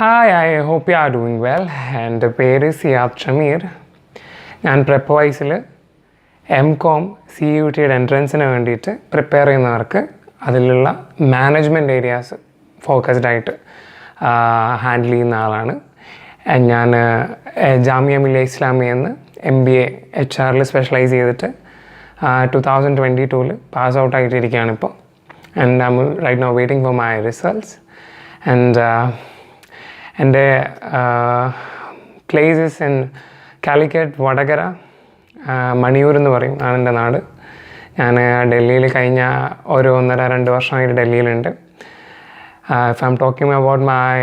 Hi, I hope you are doing well. And the പേര് സിയാദ് ഷമീർ. ഞാൻ Prepwise MCOM CUET എൻട്രൻസിന് വേണ്ടിയിട്ട് prepare ചെയ്യുന്നവർക്ക് അതിലുള്ള മാനേജ്മെൻറ്റ് ഏരിയാസ് ഫോക്കസ്ഡ് ആയിട്ട് ഹാൻഡിൽ ചെയ്യുന്ന ആളാണ്. ഞാൻ ജാമിയ മില്ലിയ ഇസ്ലാമിയ എന്ന് MBA HR സ്പെഷ്യലൈസ് ചെയ്തിട്ട് 2022 പാസ് ഔട്ട് ആയിട്ടിരിക്കുകയാണ് ഇപ്പോൾ. And I am right now waiting for my results. And എൻ്റെ പ്ലേസസ് ഇൻ കാലിക്കറ്റ്, വടകര, മണിയൂർ എന്ന് പറയും ആണ് എൻ്റെ നാട്. ഞാൻ ഡൽഹിയിൽ കഴിഞ്ഞ 1.5-2 വർഷമായിട്ട് ഡൽഹിയിലുണ്ട്. If I am talking about my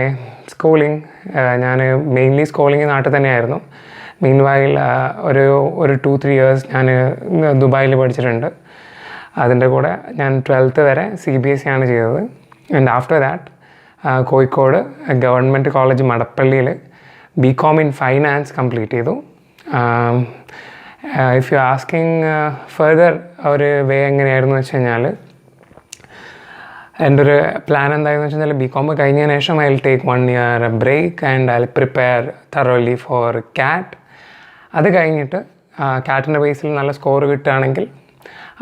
schooling, ഞാൻ മെയിൻലി സ്കൂളിംഗ് നാട്ടിൽ തന്നെയായിരുന്നു. മീൻ വൈൽ ഒരു 2-3 years ഞാൻ ദുബായിൽ പഠിച്ചിട്ടുണ്ട്. അതിൻ്റെ കൂടെ ഞാൻ 12th വരെ CBSE ആണ് ചെയ്തത്. And after that Kozhikode government college മടപ്പള്ളിയിൽ B.Com in ഫൈനാൻസ് കംപ്ലീറ്റ് ചെയ്തു. ഇഫ് യു ആസ്കിങ് ഫർദർ ഒരു വേ എങ്ങനെയായിരുന്നു വെച്ച് കഴിഞ്ഞാൽ, എൻ്റെ ഒരു പ്ലാൻ എന്തായെന്ന് വെച്ച് കഴിഞ്ഞാൽ B.Com കഴിഞ്ഞതിന് ശേഷം I will take 1 year break and I will prepare thoroughly for CAT. അത് കഴിഞ്ഞിട്ട് CATൻ്റെ ബേസിൽ നല്ല സ്കോർ കിട്ടുകയാണെങ്കിൽ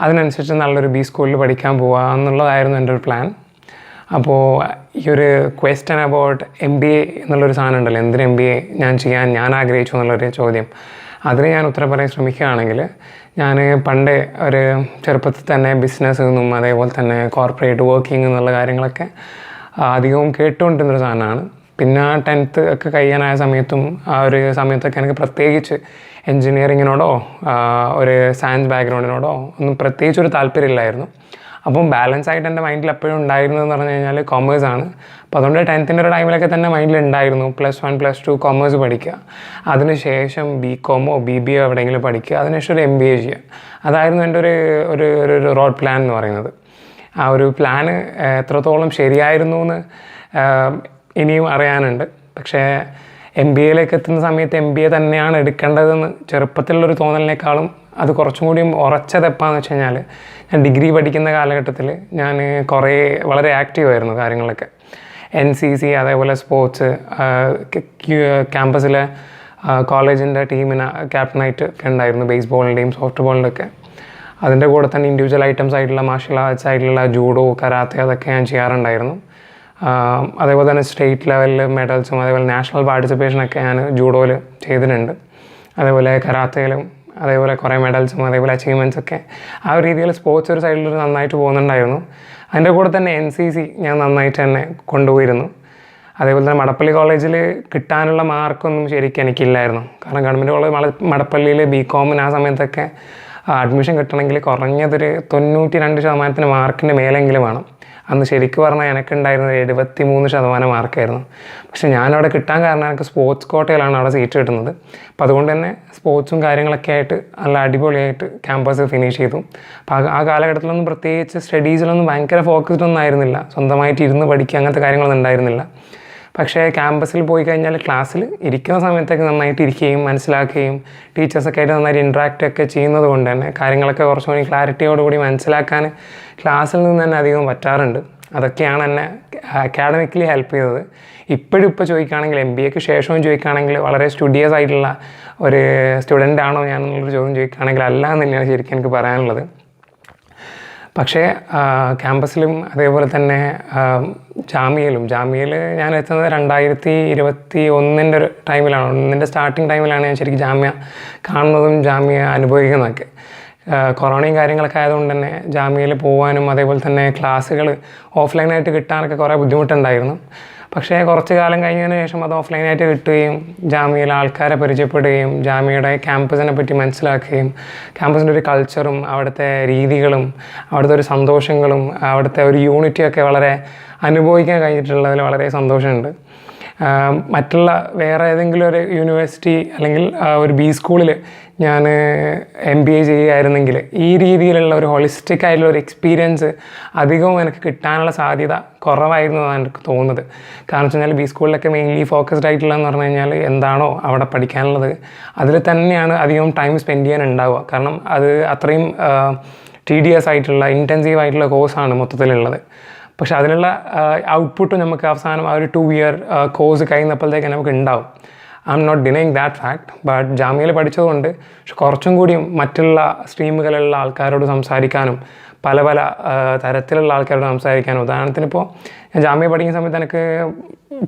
അതിനനുസരിച്ച് നല്ലൊരു സ്കൂളിൽ പഠിക്കാൻ പോവുക എന്നുള്ളതായിരുന്നു എൻ്റെ ഒരു പ്ലാൻ. അപ്പോൾ ഈ ഒരു ക്വസ്റ്റ്യൻ അബൌട്ട് MBA എന്നുള്ളൊരു സാധനം ഉണ്ടല്ലോ, എന്തിന് MBA ഞാൻ ആഗ്രഹിച്ചു എന്നുള്ളൊരു ചോദ്യം, അതിന് ഞാൻ ഉത്തരം പറയാൻ ശ്രമിക്കുകയാണെങ്കിൽ, ഞാൻ പണ്ട് ഒരു ചെറുപ്പത്തിൽ തന്നെ ബിസിനസ് എന്നും അതേപോലെ തന്നെ കോർപ്പറേറ്റ് വർക്കിംഗ് എന്നുള്ള കാര്യങ്ങളൊക്കെ അധികവും കേട്ടുകൊണ്ടിരുന്നൊരു സാധനമാണ്. പിന്നെ 10th ഒക്കെ കഴിയാനായ സമയത്തും ആ ഒരു സമയത്തൊക്കെ എനിക്ക് പ്രത്യേകിച്ച് എൻജിനീയറിങ്ങിനോടോ ഒരു സയൻസ് ബാക്ക്ഗ്രൗണ്ടിനോടോ ഒന്നും പ്രത്യേകിച്ചൊരു താല്പര്യമില്ലായിരുന്നു. അപ്പം ബാലൻസ് ആയിട്ട് എൻ്റെ മൈൻഡിൽ എപ്പോഴും ഉണ്ടായിരുന്നതെന്ന് പറഞ്ഞു കഴിഞ്ഞാൽ കൊമേഴ്സാണ്. അപ്പോൾ അതുകൊണ്ട് 10th ഒരു ടൈമിലൊക്കെ തന്നെ മൈൻഡിൽ ഉണ്ടായിരുന്നു +1 +2 കൊമേഴ്സ് പഠിക്കുക, അതിനുശേഷം B.Com BBA എവിടെയെങ്കിലും പഠിക്കുക, അതിനുശേഷം ഒരു MBA ചെയ്യുക. അതായിരുന്നു എൻ്റെ ഒരു റോഡ് പ്ലാൻ എന്ന് പറയുന്നത്. ആ ഒരു പ്ലാന് എത്രത്തോളം ശരിയായിരുന്നു എന്ന് ഇനിയും അറിയാനുണ്ട്. പക്ഷേ MBAയിലേക്ക് എത്തുന്ന സമയത്ത് MBA തന്നെയാണ് എടുക്കേണ്ടതെന്ന് ചെറുപ്പത്തിലുള്ളൊരു തോന്നലിനേക്കാളും അത് കുറച്ചും കൂടിയും ഉറച്ചതെപ്പാന്ന് വെച്ച് കഴിഞ്ഞാൽ, ഞാൻ ഡിഗ്രി പഠിക്കുന്ന കാലഘട്ടത്തിൽ ഞാൻ വളരെ ആക്റ്റീവായിരുന്നു കാര്യങ്ങളൊക്കെ. NCC അതേപോലെ സ്പോർട്സ്, ക്യാമ്പസിലെ കോളേജിൻ്റെ ടീമിന് ക്യാപ്റ്റനായിട്ട് ഒക്കെ ഉണ്ടായിരുന്നു, ബേസ്ബോളിൻ്റെയും സോഫ്റ്റ് ബോളിൻ്റെയൊക്കെ. അതിൻ്റെ കൂടെ തന്നെ ഇൻഡിവിജ്വൽ ഐറ്റംസ് ആയിട്ടുള്ള മാർഷൽ ആർട്സ് ആയിട്ടുള്ള ജൂഡോ, കരാത്തെ അതൊക്കെ ഞാൻ ചെയ്യാറുണ്ടായിരുന്നു. അതേപോലെ തന്നെ സ്റ്റേറ്റ് ലെവലിൽ മെഡൽസും അതേപോലെ നാഷണൽ പാർട്ടിസിപ്പേഷനൊക്കെ ഞാൻ ജൂഡോയിൽ ചെയ്തിട്ടുണ്ട്. അതേപോലെ കരാത്തയിലും അതേപോലെ കുറേ മെഡൽസും അതേപോലെ അച്ചീവ്മെൻറ്റ്സൊക്കെ ആ ഒരു രീതിയിൽ സ്പോർട്സ് ഒരു സൈഡിൽ നന്നായിട്ട് പോകുന്നുണ്ടായിരുന്നു. അതിൻ്റെ കൂടെ തന്നെ NCC ഞാൻ നന്നായിട്ട് തന്നെ കൊണ്ടുപോയിരുന്നു. അതേപോലെ തന്നെ മടപ്പള്ളി കോളേജിൽ കിട്ടാനുള്ള മാർക്കൊന്നും ശരിക്കും എനിക്കില്ലായിരുന്നു. കാരണം ഗവൺമെൻറ് കോളേജ് മടപ്പള്ളിയിൽ B.Com ആ സമയത്തൊക്കെ അഡ്മിഷൻ കിട്ടണമെങ്കിൽ കുറഞ്ഞതൊരു 92% മാർക്കിൻ്റെ മേലെങ്കിലും വേണം. അന്ന് ശരിക്കും പറഞ്ഞാൽ എനിക്കുണ്ടായിരുന്നത് 73% മാർക്കായിരുന്നു. പക്ഷേ ഞാനവിടെ കിട്ടാൻ കാരണം എനിക്ക് സ്പോർട്സ് കോട്ടയിലാണ് അവിടെ സീറ്റ് കിട്ടുന്നത്. അപ്പോൾ അതുകൊണ്ട് തന്നെ സ്പോർട്സും കാര്യങ്ങളൊക്കെ ആയിട്ട് നല്ല അടിപൊളിയായിട്ട് ക്യാമ്പസ് ഫിനിഷ് ചെയ്തു. അപ്പോൾ ആ കാലഘട്ടത്തിലൊന്നും പ്രത്യേകിച്ച് സ്റ്റഡീസിലൊന്നും ഭയങ്കര ഫോക്കസ്ഡ് ഒന്നും ആയിരുന്നില്ല, സ്വന്തമായിട്ട് ഇരുന്ന് പഠിക്കുക അങ്ങനത്തെ കാര്യങ്ങളൊന്നും ഉണ്ടായിരുന്നില്ല. പക്ഷേ ക്യാമ്പസിൽ പോയി കഴിഞ്ഞാൽ ക്ലാസ്സിൽ ഇരിക്കുന്ന സമയത്തൊക്കെ നന്നായിട്ട് ഇരിക്കുകയും മനസ്സിലാക്കുകയും ടീച്ചേഴ്സൊക്കെ ആയിട്ട് നന്നായിട്ട് ഇൻട്രാക്റ്റ് ഒക്കെ ചെയ്യുന്നത് കൊണ്ട് തന്നെ കാര്യങ്ങളൊക്കെ കുറച്ചുകൂടി ക്ലാരിറ്റിയോടുകൂടി മനസ്സിലാക്കാൻ ക്ലാസ്സിൽ നിന്ന് തന്നെ അധികം പറ്റാറുണ്ട്. അതൊക്കെയാണ് എന്നെ അക്കാഡമിക്കലി ഹെൽപ്പ് ചെയ്തത്. ഇപ്പോൾ ചോദിക്കുകയാണെങ്കിൽ MBAക്ക് ശേഷവും ചോദിക്കുകയാണെങ്കിൽ വളരെ സ്റ്റുഡിയസ് ആയിട്ടുള്ള ഒരു സ്റ്റുഡൻ്റ് ആണോ ഞാൻ എന്നുള്ളൊരു ചോദ്യം ചോദിക്കുകയാണെങ്കിൽ അല്ല എന്ന് തന്നെയാണ് ശരിക്കും എനിക്ക് പറയാനുള്ളത്. പക്ഷേ ക്യാമ്പസിലും അതേപോലെ തന്നെ ജാമിയയിൽ ഞാൻ എത്തുന്നത് 2021 ഒരു ടൈമിലാണ്. 1 സ്റ്റാർട്ടിങ് ടൈമിലാണ് ഞാൻ ശരിക്കും ജാമ്യ കാണുന്നതും ജാമ്യ അനുഭവിക്കുന്നതൊക്കെ. കൊറോണയും കാര്യങ്ങളൊക്കെ ആയതുകൊണ്ട് തന്നെ ജാമ്യയിൽ പോകാനും അതേപോലെ തന്നെ ക്ലാസ്സുകൾ ഓഫ്ലൈനായിട്ട് കിട്ടാനൊക്കെ കുറേ ബുദ്ധിമുട്ടുണ്ടായിരുന്നു. പക്ഷേ കുറച്ച് കാലം കഴിഞ്ഞതിന് ശേഷം അത് ഓഫ്ലൈനായിട്ട് കിട്ടുകയും ജാമ്യയിലെ ആൾക്കാരെ പരിചയപ്പെടുകയും ജാമ്യയുടെ ക്യാമ്പസിനെ പറ്റി മനസ്സിലാക്കുകയും ക്യാമ്പസിൻ്റെ ഒരു കൾച്ചറും അവിടുത്തെ രീതികളും അവിടുത്തെ ഒരു സന്തോഷങ്ങളും അവിടുത്തെ ഒരു യൂണിറ്റിയൊക്കെ വളരെ അനുഭവിക്കാൻ കഴിഞ്ഞിട്ടുള്ളതിൽ വളരെ സന്തോഷമുണ്ട്. മറ്റുള്ള വേറെ ഏതെങ്കിലും ഒരു യൂണിവേഴ്സിറ്റി അല്ലെങ്കിൽ ഒരു സ്കൂളിൽ ഞാൻ MBA ചെയ്യുകയായിരുന്നെങ്കിൽ ഈ രീതിയിലുള്ള ഒരു ഹോളിസ്റ്റിക് ആയിട്ടുള്ള ഒരു എക്സ്പീരിയൻസ് അധികവും എനിക്ക് കിട്ടാനുള്ള സാധ്യത കുറവായിരുന്നു എന്നാണ് എനിക്ക് തോന്നുന്നത്. കാരണം വെച്ച് കഴിഞ്ഞാൽ സ്കൂളിലൊക്കെ മെയിൻലി ഫോക്കസ്ഡ് ആയിട്ടുള്ളതെന്ന് പറഞ്ഞു കഴിഞ്ഞാൽ എന്താണോ അവിടെ പഠിക്കാനുള്ളത് അതിൽ തന്നെയാണ് അധികം ടൈം സ്പെൻഡ് ചെയ്യാൻ ഉണ്ടാവുക. കാരണം അത് അത്രയും tedious ആയിട്ടുള്ള ഇൻറ്റൻസീവ് ആയിട്ടുള്ള കോഴ്സാണ് മൊത്തത്തിലുള്ളത്. പക്ഷെ അതിനുള്ള ഔട്ട്പുട്ട് നമുക്ക് അവസാനം ആ ഒരു 2 ഇയർ കോഴ്സ് കഴിയുന്നപ്പോഴത്തേക്ക് നമുക്ക് ഉണ്ടാവും. I am not denying that fact. But ജാമ്യയിൽ പഠിച്ചതുകൊണ്ട് പക്ഷെ കുറച്ചും കൂടിയും മറ്റുള്ള സ്ട്രീമുകളിലുള്ള ആൾക്കാരോട് സംസാരിക്കാനും പല പല തരത്തിലുള്ള ആൾക്കാരോട് സംസാരിക്കാനും, ഉദാഹരണത്തിന് ഇപ്പോൾ ഞാൻ ജാമ്യ പഠിക്കുന്ന സമയത്ത് എനിക്ക്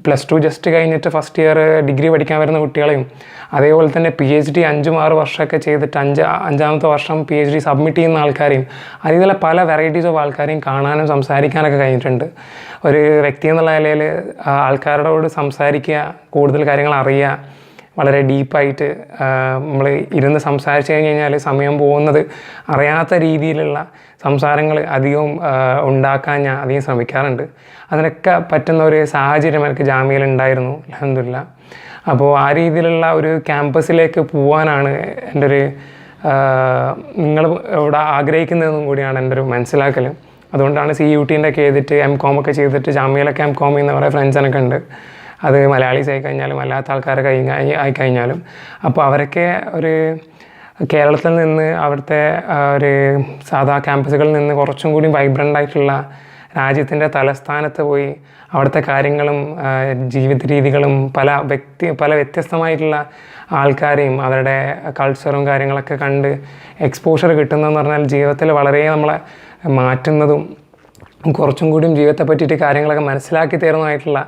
+2 ജസ്റ്റ് കഴിഞ്ഞിട്ട് ഫസ്റ്റ് ഇയർ ഡിഗ്രി പഠിക്കാൻ വരുന്ന കുട്ടികളെയും അതേപോലെ തന്നെ PhD 5-6 വർഷമൊക്കെ ചെയ്തിട്ട് അഞ്ചാമത്തെ വർഷം PhD സബ്മിറ്റ് ചെയ്യുന്ന ആൾക്കാരെയും അതേപോലെ പല വെറൈറ്റീസ് ഓഫ് ആൾക്കാരെയും കാണാനും സംസാരിക്കാനൊക്കെ കഴിഞ്ഞിട്ടുണ്ട്. ഒരു വ്യക്തി എന്നുള്ള നിലയിൽ ആൾക്കാരോട് സംസാരിക്കുക, കൂടുതൽ കാര്യങ്ങൾ അറിയുക, വളരെ ഡീപ്പായിട്ട് നമ്മൾ ഇരുന്ന് സംസാരിച്ച് കഴിഞ്ഞാൽ സമയം പോകുന്നത് അറിയാത്ത രീതിയിലുള്ള സംസാരങ്ങൾ അധികവും ഉണ്ടാക്കാൻ ഞാൻ അധികം ശ്രമിക്കാറുണ്ട്. അതിനൊക്കെ പറ്റുന്ന ഒരു സാഹചര്യം എനിക്ക് ജാമ്യയിൽ ഉണ്ടായിരുന്നു, അൽഹംദുലില്ലാ. അപ്പോൾ ആ രീതിയിലുള്ള ഒരു ക്യാമ്പസിലേക്ക് പോകാനാണ് എൻ്റെ ഒരു നിങ്ങൾ ഇവിടെ ആഗ്രഹിക്കുന്നതെന്നും കൂടിയാണ് എൻ്റെ ഒരു മനസ്സിലാക്കൽ. അതുകൊണ്ടാണ് CUT-ൻ്റെ ഒക്കെ ചെയ്തിട്ട് MCOM ഒക്കെ ചെയ്തിട്ട് ജാമ്യയിലൊക്കെ MCOM ചെയ്യുന്ന കുറേ ഫ്രണ്ട്സിനൊക്കെ ഉണ്ട്. അത് മലയാളീസ് ആയിക്കഴിഞ്ഞാലും അല്ലാത്ത ആൾക്കാരൊക്കെ ആയിക്കഴിഞ്ഞാലും. അപ്പോൾ അവരൊക്കെ ഒരു കേരളത്തിൽ നിന്ന് അവിടുത്തെ ഒരു സാധാ ക്യാമ്പസുകളിൽ നിന്ന് കുറച്ചും കൂടി വൈബ്രൻ്റ് ആയിട്ടുള്ള രാജ്യത്തിൻ്റെ തലസ്ഥാനത്ത് പോയി അവിടുത്തെ കാര്യങ്ങളും ജീവിത രീതികളും പല വ്യത്യസ്തമായിട്ടുള്ള ആൾക്കാരെയും അവരുടെ കൾച്ചറും കാര്യങ്ങളൊക്കെ കണ്ട് എക്സ്പോഷർ കിട്ടുന്നതെന്ന് പറഞ്ഞാൽ ജീവിതത്തിൽ വളരെ നമ്മളെ മാറ്റുന്നതും കുറച്ചും കൂടിയും ജീവിതത്തെ പറ്റിയിട്ട് കാര്യങ്ങളൊക്കെ മനസ്സിലാക്കി തരുന്നതായിട്ടുള്ള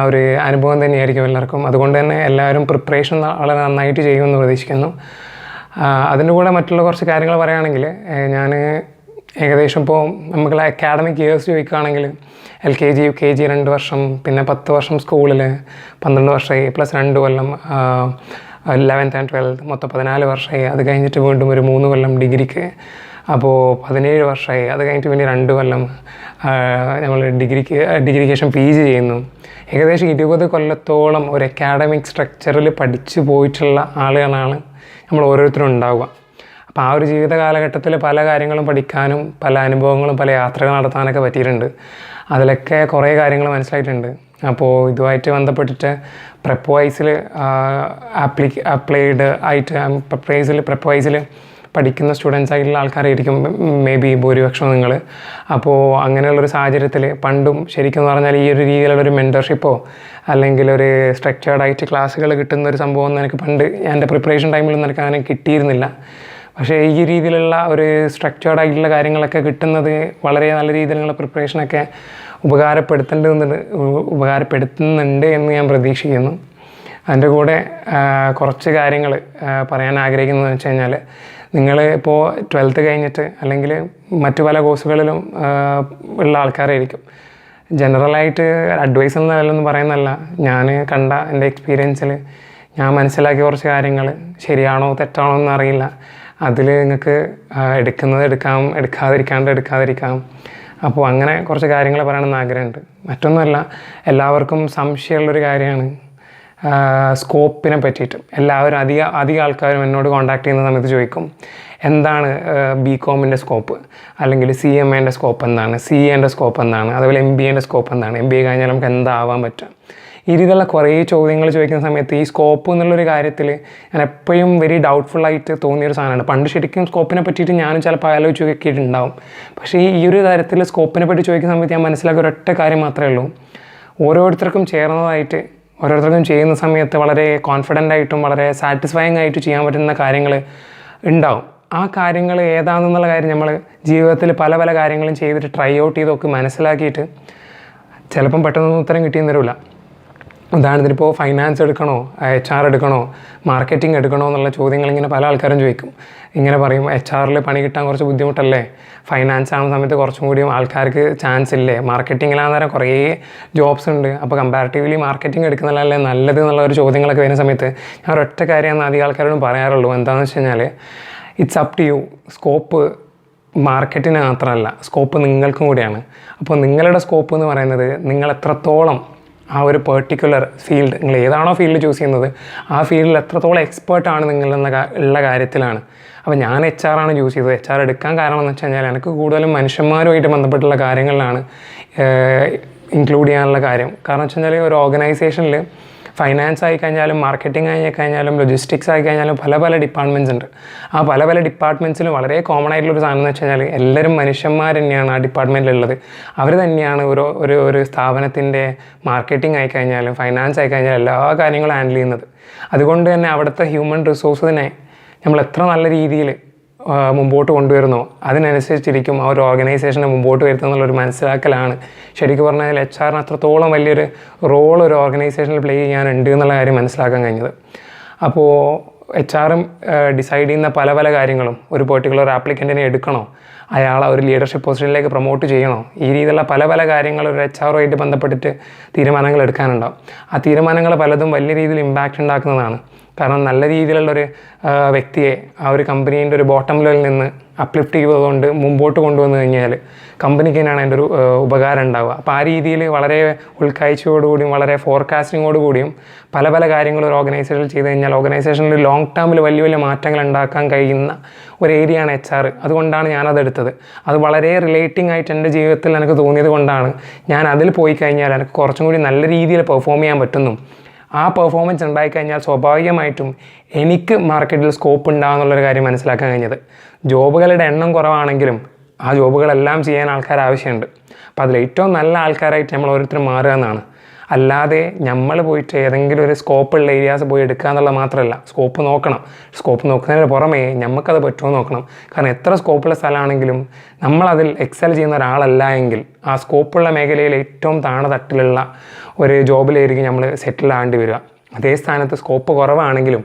ഒരു അനുഭവം തന്നെയായിരിക്കും എല്ലാവർക്കും. അതുകൊണ്ട് തന്നെ എല്ലാവരും പ്രിപ്പറേഷൻ വളരെ നന്നായിട്ട് ചെയ്യുമെന്ന് പ്രതീക്ഷിക്കുന്നു. അതിൻ്റെ കൂടെ മറ്റുള്ള കുറച്ച് കാര്യങ്ങൾ പറയുകയാണെങ്കിൽ ഞാൻ ഏകദേശം ഇപ്പോൾ നമുക്ക് അക്കാഡമിക് ഇയേഴ്സ് ചോദിക്കുകയാണെങ്കിൽ LKG UKG 2 വർഷം, പിന്നെ 10 വർഷം സ്കൂളിൽ 12 വർഷമായി, +2 കൊല്ലം 11th and 12th, മൊത്തം 14 വർഷമായി. അത് കഴിഞ്ഞിട്ട് വീണ്ടും ഒരു 3 കൊല്ലം ഡിഗ്രിക്ക്, അപ്പോൾ 17 വർഷമായി. അത് കഴിഞ്ഞിട്ട് പിന്നെ 2 കൊല്ലം നമ്മൾ ഡിഗ്രിക്ക് ശേഷം PG ചെയ്യുന്നു. ഏകദേശം 20 കൊല്ലത്തോളം ഒരു അക്കാഡമിക് സ്ട്രക്ചറിൽ പഠിച്ചു പോയിട്ടുള്ള ആളുകളാണ് നമ്മൾ ഓരോരുത്തരും ഉണ്ടാവുക. അപ്പോൾ ആ ഒരു ജീവിത കാലഘട്ടത്തിൽ പല കാര്യങ്ങളും പഠിക്കാനും പല അനുഭവങ്ങളും പല യാത്രകൾ നടത്താനൊക്കെ പറ്റിയിട്ടുണ്ട്. അതിലൊക്കെ കുറേ കാര്യങ്ങൾ മനസ്സിലായിട്ടുണ്ട്. അപ്പോൾ ഇതുമായിട്ട് ബന്ധപ്പെട്ടിട്ട് Prepwise-ൽ അപ്ലൈഡ് ആയിട്ട് Prepwise-ൽ പഠിക്കുന്ന സ്റ്റുഡൻസ് ആയിട്ടുള്ള ആൾക്കാരായിരിക്കും മേ ബി ഭൂരിപക്ഷം നിങ്ങൾ. അപ്പോൾ അങ്ങനെയുള്ളൊരു സാഹചര്യത്തിൽ പണ്ടും ശരിക്കും പറഞ്ഞാൽ ഈ ഒരു രീതിയിലുള്ളൊരു മെൻറ്റർഷിപ്പോ അല്ലെങ്കിൽ ഒരു സ്ട്രക്ചേർഡ് ആയിട്ട് ക്ലാസ്സുകൾ കിട്ടുന്ന ഒരു സംഭവം എനിക്ക് പണ്ട് എൻ്റെ പ്രിപ്പറേഷൻ ടൈമിലൊന്നും എനിക്ക് അങ്ങനെ കിട്ടിയിരുന്നില്ല. പക്ഷേ ഈ രീതിയിലുള്ള ഒരു സ്ട്രക്ചേർഡ് ആയിട്ടുള്ള കാര്യങ്ങളൊക്കെ കിട്ടുന്നത് വളരെ നല്ല രീതിയിലുള്ള പ്രിപ്പറേഷനൊക്കെ ഉപകാരപ്പെടുത്തുന്നുണ്ട് എന്ന് ഞാൻ പ്രതീക്ഷിക്കുന്നു. അതിൻ്റെ കൂടെ കുറച്ച് കാര്യങ്ങൾ പറയാൻ ആഗ്രഹിക്കുന്നതെന്ന് വെച്ച് കഴിഞ്ഞാൽ, നിങ്ങൾ ഇപ്പോൾ 12th കഴിഞ്ഞിട്ട് അല്ലെങ്കിൽ മറ്റു പല കോഴ്സുകളിലും ഉള്ള ആൾക്കാരായിരിക്കും. ജനറലായിട്ട് അഡ്വൈസ് എന്ന നിലയിലൊന്നും പറയുന്നതല്ല, ഞാൻ കണ്ട എൻ്റെ എക്സ്പീരിയൻസിൽ ഞാൻ മനസ്സിലാക്കിയ കുറച്ച് കാര്യങ്ങൾ ശരിയാണോ തെറ്റാണോ എന്നറിയില്ല. അതിൽ നിങ്ങൾക്ക് എടുക്കുന്നത് എടുക്കാം, എടുക്കാതിരിക്കാം. അപ്പോൾ അങ്ങനെ കുറച്ച് കാര്യങ്ങൾ പറയണമെന്ന് ആഗ്രഹമുണ്ട്. മറ്റൊന്നുമല്ല, എല്ലാവർക്കും സംശയമുള്ളൊരു കാര്യമാണ് സ്കോപ്പിനെ പറ്റിയിട്ട്. എല്ലാവരും അധികം ആൾക്കാരും എന്നോട് കോൺടാക്ട് ചെയ്യുന്ന സമയത്ത് ചോദിക്കും, എന്താണ് BCOM-ൻ്റെ സ്കോപ്പ്, അല്ലെങ്കിൽ CMA-ൻ്റെ സ്കോപ്പ് എന്താണ്, CA-ൻ്റെ സ്കോപ്പ് എന്താണ്, അതുപോലെ MBA-ൻ്റെ സ്കോപ്പ് എന്താണ്, MBA കഴിഞ്ഞാൽ നമുക്ക് എന്താവാൻ പറ്റും. ഈ രീതിയിലുള്ള കുറേ ചോദ്യങ്ങൾ ചോദിക്കുന്ന സമയത്ത് ഈ സ്കോപ്പ് എന്നുള്ളൊരു കാര്യത്തിൽ ഞാൻ എപ്പോഴും വെരി ഡൗട്ട്ഫുള്ളായിട്ട് തോന്നിയൊരു സാധനമാണ്. പണ്ട് ശരിക്കും സ്കോപ്പിനെ പറ്റിയിട്ട് ഞാനും ചിലപ്പോൾ ആലോചിച്ച് നോക്കിയിട്ടുണ്ടാവും. പക്ഷേ ഈ ഒരു തരത്തിൽ സ്കോപ്പിനെ പറ്റി ചോദിക്കുന്ന സമയത്ത് ഞാൻ മനസ്സിലാക്കിയ ഒരൊറ്റ കാര്യം മാത്രമേ ഉള്ളൂ, ഓരോരുത്തർക്കും ചേർന്നതായിട്ട് ഓരോരുത്തർക്കും ചെയ്യുന്ന സമയത്ത് വളരെ കോൺഫിഡൻ്റ് ആയിട്ടും വളരെ സാറ്റിസ്ഫൈങ് ആയിട്ട് ചെയ്യാൻ പറ്റുന്ന കാര്യങ്ങൾ ഉണ്ടാവും. ആ കാര്യങ്ങൾ ഏതാണെന്നുള്ള കാര്യം നമ്മൾ ജീവിതത്തിൽ പല പല കാര്യങ്ങളും ചെയ്തിട്ട് ട്രൈ ഔട്ട് ചെയ്തൊക്കെ മനസ്സിലാക്കിയിട്ട് ചിലപ്പം പെട്ടെന്നൊന്നും ഉത്തരം കിട്ടിയെന്ന് വരില്ല. ഉദാഹരണത്തിന് ഇപ്പോൾ ഫൈനാൻസ് എടുക്കണോ, HR എടുക്കണോ, മാർക്കറ്റിംഗ് എടുക്കണോ എന്നുള്ള ചോദ്യങ്ങൾ ഇങ്ങനെ പല ആൾക്കാരും ചോദിക്കും. ഇങ്ങനെ പറയും, HR-ൽ പണി കിട്ടാൻ കുറച്ച് ബുദ്ധിമുട്ടല്ലേ, ഫൈനാൻസ് ആവുന്ന സമയത്ത് കുറച്ചും കൂടിയും ആൾക്കാർക്ക് ചാൻസ് ഇല്ലേ, മാർക്കറ്റിങ്ങിലാന്ന് നേരം കുറേ ജോബ്സ് ഉണ്ട്, അപ്പോൾ കമ്പാരിറ്റീവ്ലി മാർക്കറ്റിംഗ് എടുക്കുന്നതല്ലേ നല്ലത് എന്നുള്ള ഒരു ചോദ്യങ്ങളൊക്കെ വരുന്ന സമയത്ത് ഞാൻ ഒരൊറ്റ കാര്യമാണ് അധികം ആൾക്കാരോടും പറയാറുള്ളൂ. എന്താണെന്ന് വെച്ച് കഴിഞ്ഞാൽ, it's up to you. Scope മാർക്കറ്റിന് മാത്രമല്ല, സ്കോപ്പ് നിങ്ങൾക്കും കൂടിയാണ്. അപ്പോൾ നിങ്ങളുടെ സ്കോപ്പ് എന്ന് പറയുന്നത് നിങ്ങൾ എത്രത്തോളം ആ ഒരു പെർട്ടിക്കുലർ ഫീൽഡ്, നിങ്ങൾ ഏതാണോ ഫീൽഡ് ചൂസ് ചെയ്യുന്നത് ആ ഫീൽഡിൽ എത്രത്തോളം എക്സ്പേർട്ടാണ് നിങ്ങളുള്ള കാര്യത്തിലാണ്. അപ്പോൾ ഞാൻ HR ആണ് ചൂസ് ചെയ്തത്. HR എടുക്കാൻ കാരണം എന്ന് വെച്ച് കഴിഞ്ഞാൽ എനിക്ക് കൂടുതലും മനുഷ്യന്മാരുമായിട്ട് ബന്ധപ്പെട്ടുള്ള കാര്യങ്ങളിലാണ് ഇൻക്ലൂഡ് ചെയ്യാനുള്ള കാര്യം. കാരണം വെച്ച് കഴിഞ്ഞാൽ ഒരു ഓർഗനൈസേഷനിൽ ഫൈനാൻസ് ആയി കഴിഞ്ഞാലും മാർക്കറ്റിംഗ് ആയി കഴിഞ്ഞാലും ലോജിസ്റ്റിക്സ് ആയി കഴിഞ്ഞാലും പല പല ഡിപ്പാർട്ട്മെൻറ്റ്സ് ഉണ്ട്. ആ പല പല ഡിപ്പാർട്ട്മെൻറ്റ്സിലും വളരെ കോമൺ ആയിട്ടുള്ളൊരു സാധനം എന്ന് വെച്ച് കഴിഞ്ഞാൽ എല്ലാവരും മനുഷ്യന്മാർ തന്നെയാണ് ആ ഡിപ്പാർട്ട്മെൻറ്റിലുള്ളത്. അവർ തന്നെയാണ് ഒരു സ്ഥാപനത്തിൻ്റെ മാർക്കറ്റിംഗ് ആയി കഴിഞ്ഞാലും ഫൈനാൻസ് ആയി കഴിഞ്ഞാലും എല്ലാ കാര്യങ്ങളും ഹാൻഡിൽ ചെയ്യുന്നത്. അതുകൊണ്ട് തന്നെ അവിടുത്തെ ഹ്യൂമൻ റിസോഴ്സിനെ നമ്മൾ എത്ര നല്ല രീതിയിൽ മുമ്പോട്ട് കൊണ്ടുവരുന്നോ അതിനനുസരിച്ചിരിക്കും ആ ഒരു ഓർഗനൈസേഷനെ മുമ്പോട്ട് വരുത്തുന്നുള്ളൊരു മനസ്സിലാക്കലാണ് ശരിക്കും പറഞ്ഞാൽ എച്ച് ആറിന് അത്രത്തോളം വലിയൊരു റോൾ ഒരു ഓർഗനൈസേഷനിൽ പ്ലേ ചെയ്യാനുണ്ട് എന്നുള്ള കാര്യം മനസ്സിലാക്കാൻ കഴിഞ്ഞത്. അപ്പോൾ എച്ച് ആറും ഡിസൈഡ് ചെയ്യുന്ന പല പല കാര്യങ്ങളും ഒരു പെർട്ടിക്കുലർ ആപ്ലിക്കൻറ്റിനെ എടുക്കണോ, അയാളെ ഒരു ലീഡർഷിപ്പ് പൊസിഷനിലേക്ക് പ്രൊമോട്ട് ചെയ്യണോ, ഈ രീതിയിലുള്ള പല പല കാര്യങ്ങൾ ഒരു എച്ച് ആറുമായിട്ട് ബന്ധപ്പെട്ടിട്ട് തീരുമാനങ്ങൾ എടുക്കാനുണ്ടാവും. ആ തീരുമാനങ്ങൾ പലതും വലിയ രീതിയിൽ ഇമ്പാക്റ്റ് ഉണ്ടാക്കുന്നതാണ്. കാരണം നല്ല രീതിയിലുള്ളൊരു വ്യക്തിയെ ആ ഒരു കമ്പനീൻ്റെ ഒരു ബോട്ടം ലെവലിൽ നിന്ന് അപ്ലിഫ്റ്റ് ചെയ്തുകൊണ്ട് മുമ്പോട്ട് കൊണ്ടുവന്നു കഴിഞ്ഞാൽ കമ്പനിക്ക് തന്നെയാണ് അതിൻ്റെ ഒരു ഉപകാരം ഉണ്ടാവുക. അപ്പോൾ ആ രീതിയിൽ വളരെ ഉൾക്കാഴ്ചയോടുകൂടിയും വളരെ ഫോർകാസ്റ്റിങ്ങോടുകൂടിയും പല പല കാര്യങ്ങൾ ഒരു ഓർഗനൈസേഷനിൽ ചെയ്ത് കഴിഞ്ഞാൽ ഓർഗനൈസേഷനിൽ ലോങ് ടേമിൽ വലിയ വലിയ മാറ്റങ്ങൾ ഉണ്ടാക്കാൻ കഴിയുന്ന ഒരു ഏരിയയാണ് എച്ച് ആർ. അതുകൊണ്ടാണ് ഞാനതെടുത്തത്. അത് വളരെ റിലേറ്റിംഗ് ആയിട്ട് എൻ്റെ ജീവിതത്തിൽ എനിക്ക് തോന്നിയത് കൊണ്ടാണ് ഞാൻ അതിൽ പോയി കഴിഞ്ഞാൽ എനിക്ക് കുറച്ചും കൂടി നല്ല രീതിയിൽ പെർഫോം ചെയ്യാൻ പറ്റുന്നു. ആ പെർഫോമൻസ് ഉണ്ടായിക്കഴിഞ്ഞാൽ സ്വാഭാവികമായിട്ടും എനിക്ക് മാർക്കറ്റിൽ സ്കോപ്പ് ഉണ്ടാകുന്നുള്ളൊരു കാര്യം മനസ്സിലാക്കാൻ കഴിഞ്ഞത്. ജോബുകളുടെ എണ്ണം കുറവാണെങ്കിലും ആ ജോബുകളെല്ലാം ചെയ്യാൻ ആൾക്കാർ ആവശ്യമുണ്ട്. അപ്പോൾ അതിൽ ഏറ്റവും നല്ല ആൾക്കാരായിട്ട് നമ്മൾ ഓരോരുത്തരും മാറുക എന്നാണ്. അല്ലാതെ നമ്മൾ പോയിട്ട് ഏതെങ്കിലും ഒരു സ്കോപ്പുള്ള ഏരിയാസ് പോയി എടുക്കുക എന്നുള്ളത് മാത്രമല്ല, സ്കോപ്പ് നോക്കണം. സ്കോപ്പ് നോക്കുന്നതിന് പുറമേ നമുക്കത് പറ്റുമോ നോക്കണം. കാരണം എത്ര സ്കോപ്പുള്ള സ്ഥലമാണെങ്കിലും നമ്മളതിൽ എക്സൽ ചെയ്യുന്ന ഒരാളല്ല എങ്കിൽ ആ സ്കോപ്പുള്ള മേഖലയിൽ ഏറ്റവും താണ തട്ടിലുള്ള ഒരു ജോബിലായിരിക്കും നമ്മൾ സെറ്റിൽ ആകേണ്ടി വരിക. അതേ സ്ഥാനത്ത് സ്കോപ്പ് കുറവാണെങ്കിലും